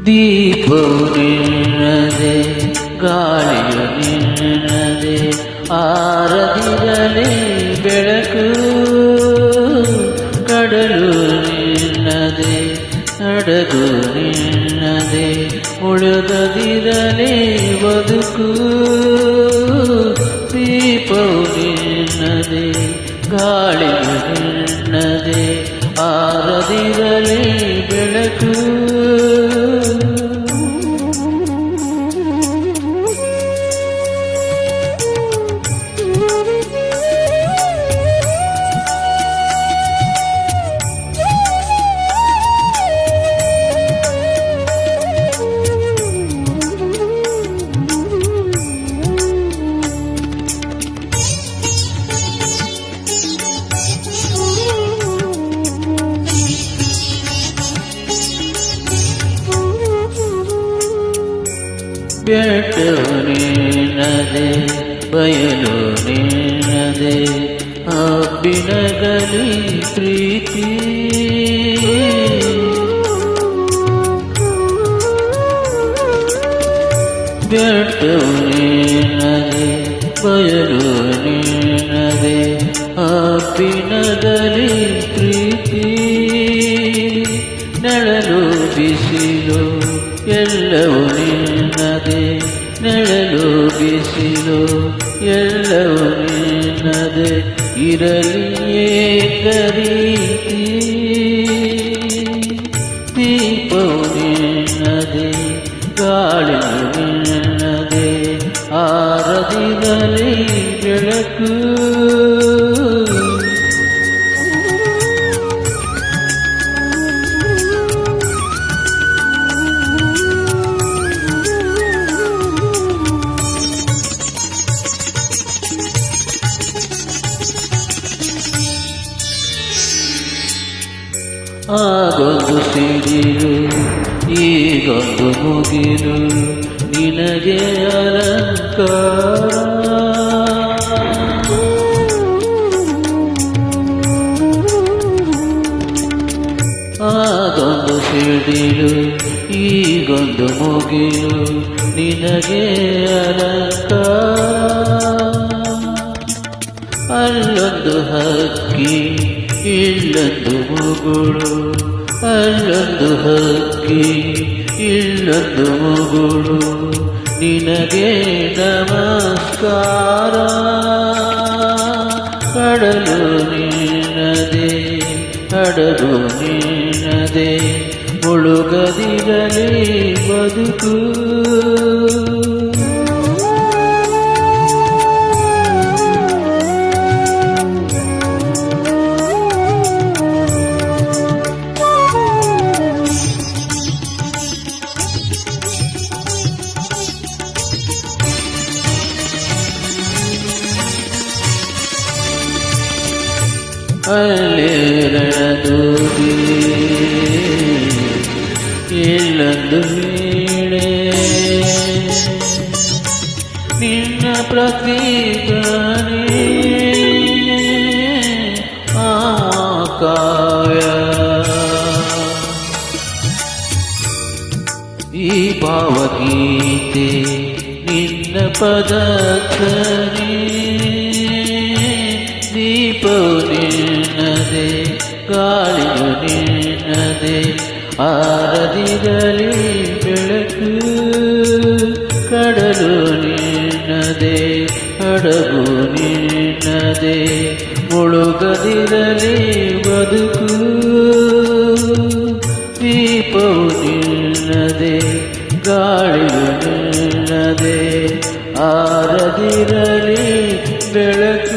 ದೀಪವು ನಿನ್ನದೆ, ಗಾಳಿಯು ನಿನ್ನದೆ, ಆರದಿರಲಿ ಬೆಳಕು. ಕಡಲು ನಿನ್ನದೆ, ಹಡಗು ನಿನ್ನದೆ, ಮುಳುಗದಿರಲಿ ಬದುಕು. ದೀಪವು ನಿನ್ನದೆ, ಗಾಳಿಯು ನಿನ್ನದೆ, ಆರದಿರಲಿ ಬೆಳಕು. ಬೆಟ್ಟವು ನಿನ್ನದೆ, ಬಯಲು ನಿನ್ನದೆ, ಹಬ್ಬಿನಗಲಿ ಪ್ರೀತಿ. ಬೆಟ್ಟವು ನಿನ್ನದೆ, ಬಯಲು ನಿನ್ನದೆ, ಹಬ್ಬಿನಗಲಿ ಪ್ರೀತಿ. ನೆರಳು ಬಿಸಿಲು ಎಲ್ಲವೂ ನಿನ್ನದೆ, ನೆರಳು ಬಿಸಿಲು ಎಲ್ಲವೂ ನಿನ್ನದೆ, ಇರಲಿಯೇ ಕರೀತಿ. ದೀಪವು ನಿನ್ನದೆ, ಗಾಳಿಯು ನಿನ್ನದೆ, ಆರದಿರಲಿ ಬೆಳಕು. ಆಗೊಂದು ಸಿಡಿಲು, ಈಗೊಂದು ಮುಗಿಲು, ನಿನಗೆ ಅಲಂಕಾರ. ಆಗೊಂದು ಸಿಡಿಲು, ಈಗೊಂದು ಮುಗಿಲು, ನಿನಗೆ ಅಲಂಕಾರ. ಅಲ್ಲೊಂದು ಹಕ್ಕಿ, ಇಲ್ಲೊಂದು ಮುಗುಳು, ಅಲ್ಲೊಂದು ಹಕ್ಕಿ, ಇಲ್ಲೊಂದು ಮುಗುಳು, ನಿನಗೆ ನಮಸ್ಕಾರ. ಕಡಲು ನಿನ್ನದೆ, ಹಡಗು ನಿನ್ನದೆ, ಮುಳುಗದಿರಲಿ ಬದುಕು. ಅಲ್ಲೆರಡೂಗಿ ಇಲ್ಲೊಂದು ವೀಣೆ, ನಿನ್ನ ಪ್ರತೀಕನೇ ಆ ಕಾವ್ಯ. ಈ ಭಾವಗೀತೆ ನಿನ್ನ ಪದಕನೇ. ದೀಪವು ನಿನ್ನದೆ, ಗಾಳಿಯು ನಿನ್ನದೆ, ಆರದಿರಲಿ ಬೆಳಕು. ಕಡಲು ನಿನ್ನದೆ, ಹಡಗು ನಿನ್ನದೆ, ಮುಳುಗದಿರಲಿ ಬದುಕು. ದೀಪವು ನಿನ್ನದೆ, ಗಾಳಿಯು ನಿನ್ನದೆ, ಆರದಿರಲಿ ಬೆಳಕು.